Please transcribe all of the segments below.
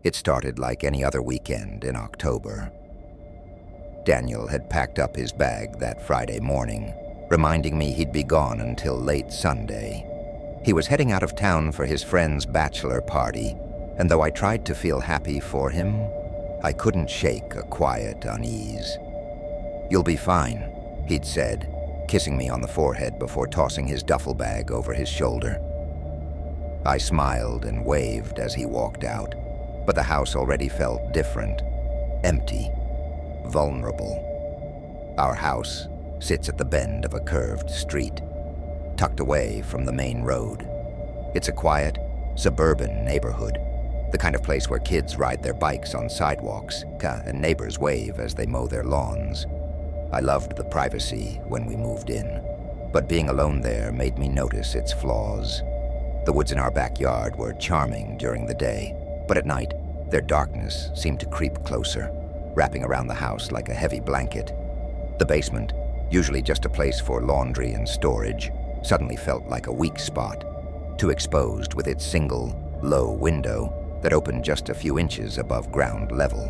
It started like any other weekend in October. Daniel had packed up his bag that Friday morning, reminding me he'd be gone until late Sunday. He was heading out of town for his friend's bachelor party, and though I tried to feel happy for him, I couldn't shake a quiet unease. "You'll be fine," he'd said, kissing me on the forehead before tossing his duffel bag over his shoulder. I smiled and waved as he walked out, but the house already felt different, empty, vulnerable. Our house sits at the bend of a curved street, tucked away from the main road. It's a quiet, suburban neighborhood, the kind of place where kids ride their bikes on sidewalks and neighbors wave as they mow their lawns. I loved the privacy when we moved in, but being alone there made me notice its flaws. The woods in our backyard were charming during the day, but at night, their darkness seemed to creep closer, wrapping around the house like a heavy blanket. The basement, usually just a place for laundry and storage, suddenly felt like a weak spot, too exposed with its single, low window that opened just a few inches above ground level.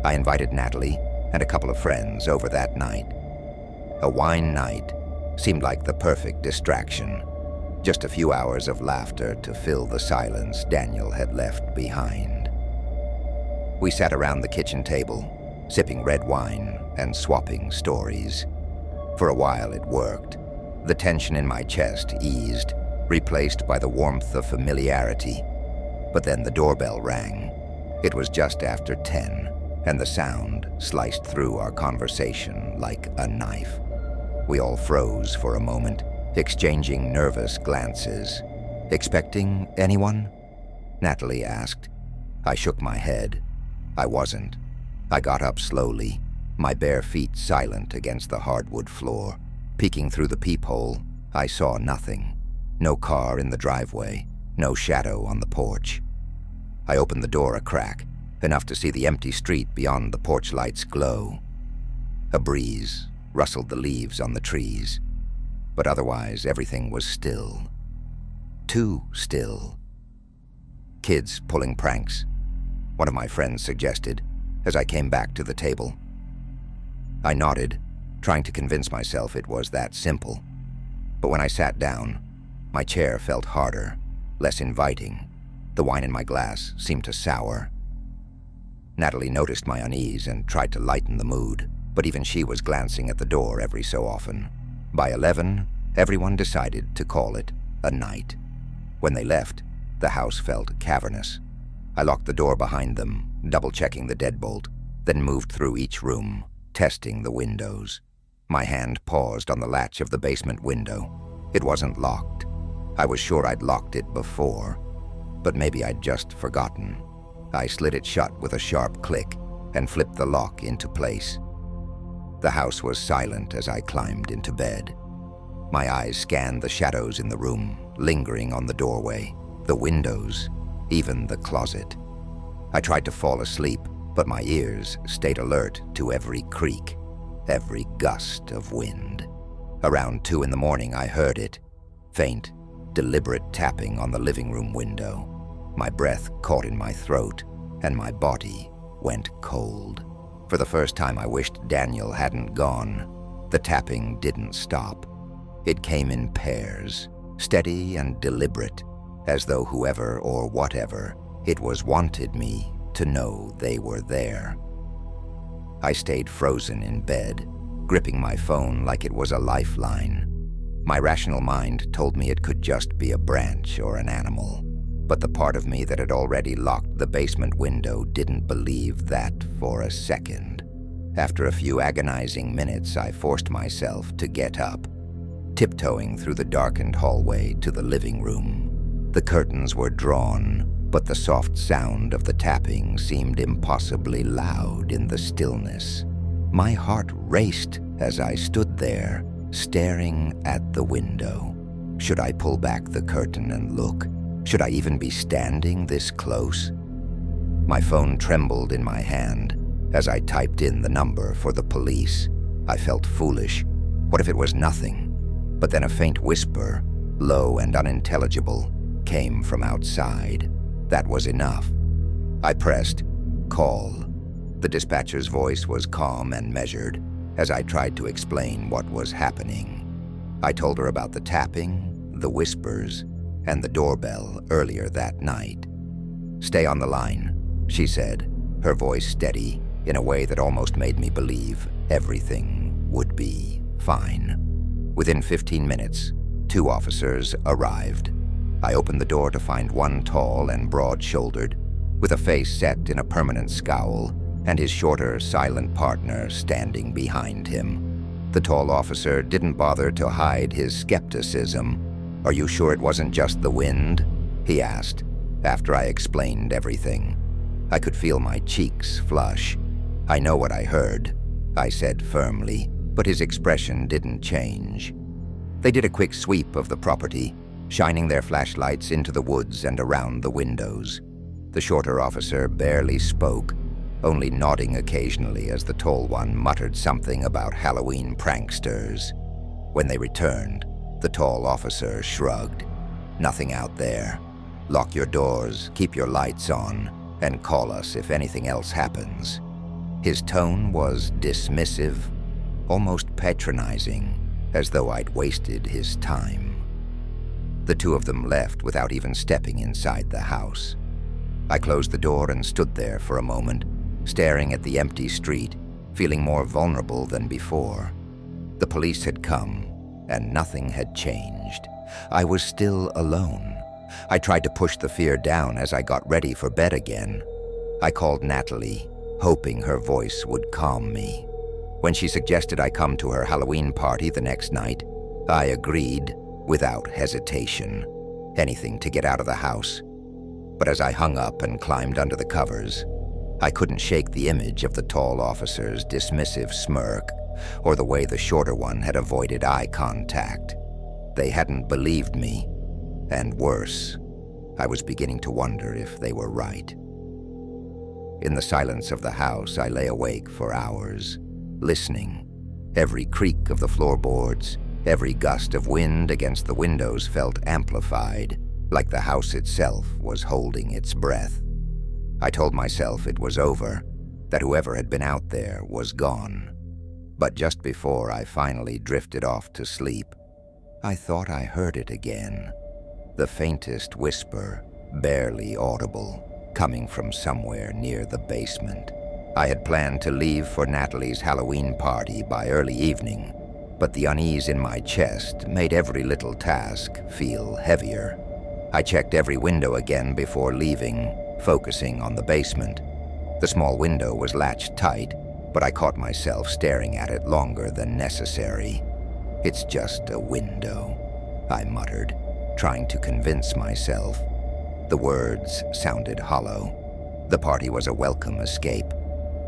I invited Natalie and a couple of friends over that night. A wine night seemed like the perfect distraction, just a few hours of laughter to fill the silence Daniel had left behind. We sat around the kitchen table, sipping red wine and swapping stories. For a while it worked. The tension in my chest eased, replaced by the warmth of familiarity. But then the doorbell rang. It was just after 10, and the sound sliced through our conversation like a knife. We all froze for a moment, exchanging nervous glances. "Expecting anyone?" Natalie asked. I shook my head. I wasn't. I got up slowly, my bare feet silent against the hardwood floor. Peeking through the peephole, I saw nothing. No car in the driveway, no shadow on the porch. I opened the door a crack, enough to see the empty street beyond the porch light's glow. A breeze rustled the leaves on the trees, but otherwise everything was still. Too still. "Kids pulling pranks," one of my friends suggested as I came back to the table. I nodded, trying to convince myself it was that simple. But when I sat down, my chair felt harder, less inviting. The wine in my glass seemed to sour. Natalie noticed my unease and tried to lighten the mood, but even she was glancing at the door every so often. By 11, everyone decided to call it a night. When they left, the house felt cavernous. I locked the door behind them, double-checking the deadbolt, then moved through each room, testing the windows. My hand paused on the latch of the basement window. It wasn't locked. I was sure I'd locked it before, but maybe I'd just forgotten. I slid it shut with a sharp click and flipped the lock into place. The house was silent as I climbed into bed. My eyes scanned the shadows in the room, lingering on the doorway, the windows, even the closet. I tried to fall asleep, but my ears stayed alert to every creak, every gust of wind. Around 2 in the morning, I heard it, faint, deliberate tapping on the living room window. My breath caught in my throat, and my body went cold. For the first time, I wished Daniel hadn't gone. The tapping didn't stop. It came in pairs, steady and deliberate, as though whoever or whatever it was wanted me to know they were there. I stayed frozen in bed, gripping my phone like it was a lifeline. My rational mind told me it could just be a branch or an animal, but the part of me that had already locked the basement window didn't believe that for a second. After a few agonizing minutes, I forced myself to get up, tiptoeing through the darkened hallway to the living room. The curtains were drawn, but the soft sound of the tapping seemed impossibly loud in the stillness. My heart raced as I stood there, staring at the window. Should I pull back the curtain and look? Should I even be standing this close? My phone trembled in my hand as I typed in the number for the police. I felt foolish. What if it was nothing? But then a faint whisper, low and unintelligible, came from outside. That was enough. I pressed call. The dispatcher's voice was calm and measured as I tried to explain what was happening. I told her about the tapping, the whispers, and the doorbell earlier that night. "Stay on the line," she said, her voice steady in a way that almost made me believe everything would be fine. Within 15 minutes, 2 officers arrived. I opened the door to find one tall and broad-shouldered, with a face set in a permanent scowl, and his shorter, silent partner standing behind him. The tall officer didn't bother to hide his skepticism. "Are you sure it wasn't just the wind?" he asked, after I explained everything. I could feel my cheeks flush. "I know what I heard," I said firmly, but his expression didn't change. They did a quick sweep of the property, shining their flashlights into the woods and around the windows. The shorter officer barely spoke, only nodding occasionally as the tall one muttered something about Halloween pranksters. When they returned, the tall officer shrugged. "Nothing out there. Lock your doors, keep your lights on, and call us if anything else happens." His tone was dismissive, almost patronizing, as though I'd wasted his time. The 2 of them left without even stepping inside the house. I closed the door and stood there for a moment, staring at the empty street, feeling more vulnerable than before. The police had come, and nothing had changed. I was still alone. I tried to push the fear down as I got ready for bed again. I called Natalie, hoping her voice would calm me. When she suggested I come to her Halloween party the next night, I agreed without hesitation. Anything to get out of the house. But as I hung up and climbed under the covers, I couldn't shake the image of the tall officer's dismissive smirk, or the way the shorter one had avoided eye contact. They hadn't believed me, and worse, I was beginning to wonder if they were right. In the silence of the house, I lay awake for hours, listening. Every creak of the floorboards, every gust of wind against the windows felt amplified, like the house itself was holding its breath. I told myself it was over, that whoever had been out there was gone. But just before I finally drifted off to sleep, I thought I heard it again. The faintest whisper, barely audible, coming from somewhere near the basement. I had planned to leave for Natalie's Halloween party by early evening, but the unease in my chest made every little task feel heavier. I checked every window again before leaving, focusing on the basement. The small window was latched tight, but I caught myself staring at it longer than necessary. "It's just a window," I muttered, trying to convince myself. The words sounded hollow. The party was a welcome escape.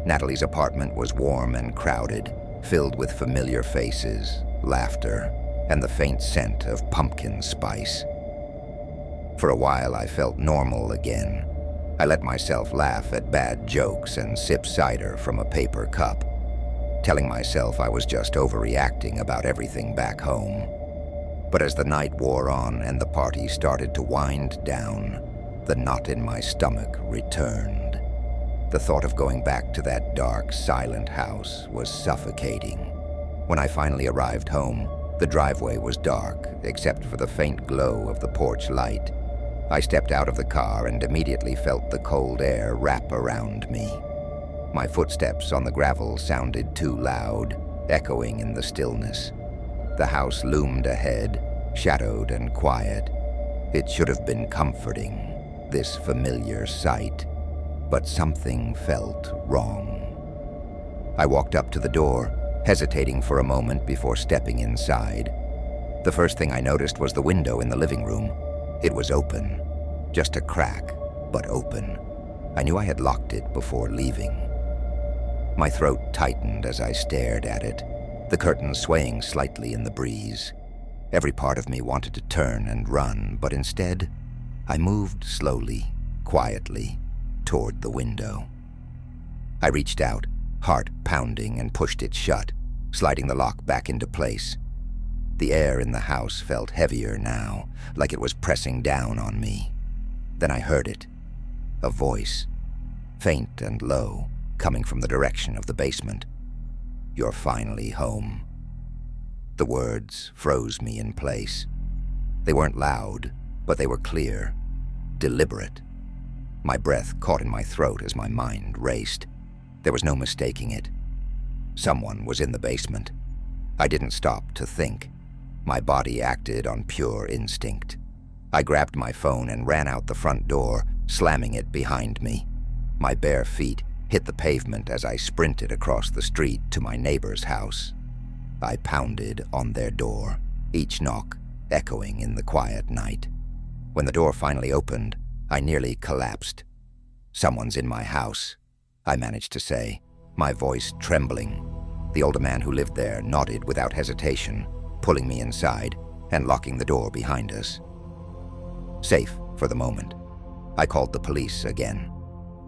Natalie's apartment was warm and crowded, filled with familiar faces, laughter, and the faint scent of pumpkin spice. For a while, I felt normal again. I let myself laugh at bad jokes and sip cider from a paper cup, telling myself I was just overreacting about everything back home. But as the night wore on and the party started to wind down, the knot in my stomach returned. The thought of going back to that dark, silent house was suffocating. When I finally arrived home, the driveway was dark, except for the faint glow of the porch light. I stepped out of the car and immediately felt the cold air wrap around me. My footsteps on the gravel sounded too loud, echoing in the stillness. The house loomed ahead, shadowed and quiet. It should have been comforting, this familiar sight, but something felt wrong. I walked up to the door, hesitating for a moment before stepping inside. The first thing I noticed was the window in the living room. It was open, just a crack, but open. I knew I had locked it before leaving. My throat tightened as I stared at it, the curtains swaying slightly in the breeze. Every part of me wanted to turn and run, but instead, I moved slowly, quietly, toward the window. I reached out, heart pounding, and pushed it shut, sliding the lock back into place. The air in the house felt heavier now, like it was pressing down on me. Then I heard it, a voice, faint and low, coming from the direction of the basement. "You're finally home." The words froze me in place. They weren't loud, but they were clear, deliberate. My breath caught in my throat as my mind raced. There was no mistaking it. Someone was in the basement. I didn't stop to think. My body acted on pure instinct. I grabbed my phone and ran out the front door, slamming it behind me. My bare feet hit the pavement as I sprinted across the street to my neighbor's house. I pounded on their door, each knock echoing in the quiet night. When the door finally opened, I nearly collapsed. "Someone's in my house," I managed to say, my voice trembling. The older man who lived there nodded without hesitation, pulling me inside and locking the door behind us. Safe for the moment, I called the police again.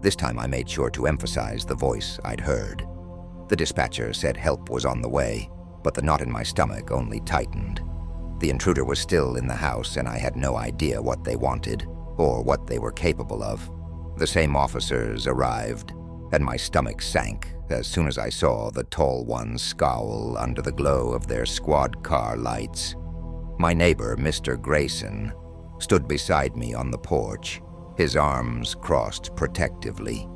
This time I made sure to emphasize the voice I'd heard. The dispatcher said help was on the way, but the knot in my stomach only tightened. The intruder was still in the house, and I had no idea what they wanted or what they were capable of. The same officers arrived, and my stomach sank as soon as I saw the tall ones scowl under the glow of their squad car lights. My neighbor, Mr. Grayson, stood beside me on the porch, his arms crossed protectively.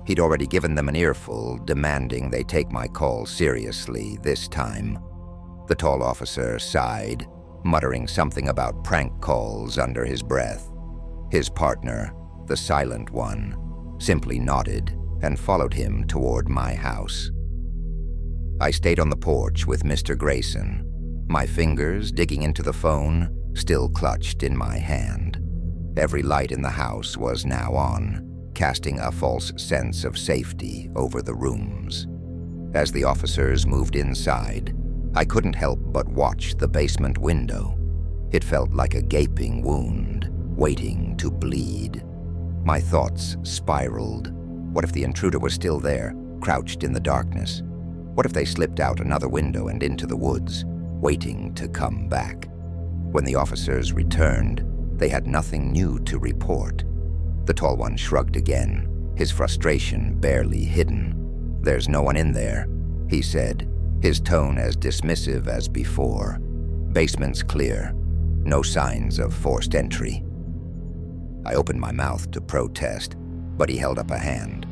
He'd already given them an earful, demanding they take my call seriously this time. The tall officer sighed, muttering something about prank calls under his breath. His partner, the silent one, simply nodded and followed him toward my house. I stayed on the porch with Mr. Grayson, my fingers digging into the phone, still clutched in my hand. Every light in the house was now on, casting a false sense of safety over the rooms. As the officers moved inside, I couldn't help but watch the basement window. It felt like a gaping wound, waiting to bleed. My thoughts spiraled. What if the intruder was still there, crouched in the darkness? What if they slipped out another window and into the woods, waiting to come back? When the officers returned, they had nothing new to report. The tall one shrugged again, his frustration barely hidden. "There's no one in there," he said, his tone as dismissive as before. "Basement's clear. No signs of forced entry." I opened my mouth to protest, but he held up a hand.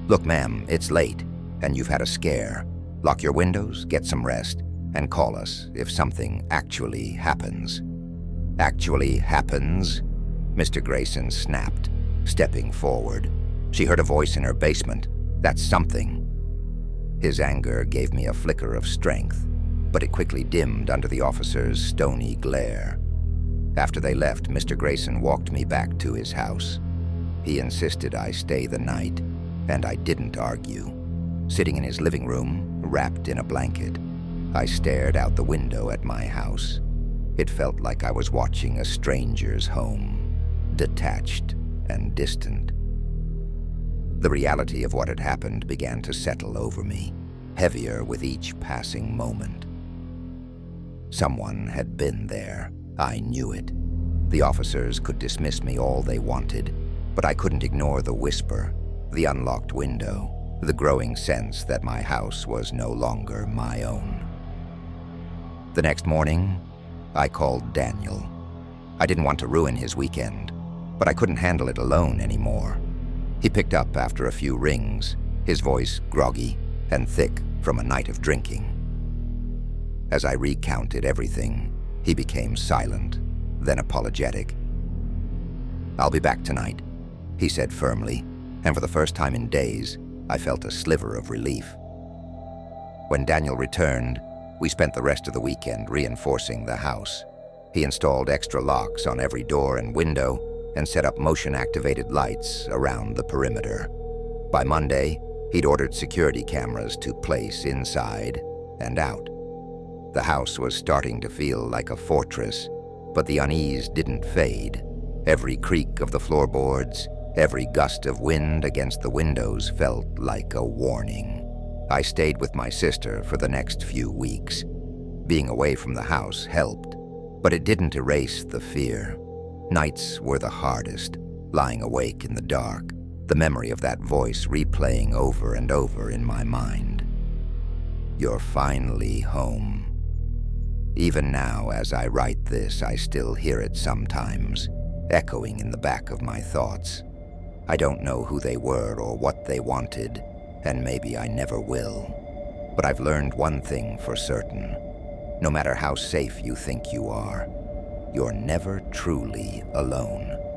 "Look, ma'am, it's late, and you've had a scare. Lock your windows, get some rest, and call us if something actually happens." "Actually happens?" Mr. Grayson snapped, stepping forward. "She heard a voice in her basement. That's something." His anger gave me a flicker of strength, but it quickly dimmed under the officer's stony glare. After they left, Mr. Grayson walked me back to his house. He insisted I stay the night, and I didn't argue. Sitting in his living room, wrapped in a blanket, I stared out the window at my house. It felt like I was watching a stranger's home, detached and distant. The reality of what had happened began to settle over me, heavier with each passing moment. Someone had been there. I knew it. The officers could dismiss me all they wanted, but I couldn't ignore the whisper, the unlocked window, the growing sense that my house was no longer my own. The next morning, I called Daniel. I didn't want to ruin his weekend, but I couldn't handle it alone anymore. He picked up after a few rings, his voice groggy and thick from a night of drinking. As I recounted everything, he became silent, then apologetic. "I'll be back tonight," he said firmly, and for the first time in days, I felt a sliver of relief. When Daniel returned, we spent the rest of the weekend reinforcing the house. He installed extra locks on every door and window and set up motion-activated lights around the perimeter. By Monday, he'd ordered security cameras to place inside and out. The house was starting to feel like a fortress, but the unease didn't fade. Every creak of the floorboards, every gust of wind against the windows felt like a warning. I stayed with my sister for the next few weeks. Being away from the house helped, but it didn't erase the fear. Nights were the hardest, lying awake in the dark, the memory of that voice replaying over and over in my mind. You're finally home. Even now, as I write this, I still hear it sometimes, echoing in the back of my thoughts. I don't know who they were or what they wanted, and maybe I never will. But I've learned one thing for certain. No matter how safe you think you are, you're never truly alone.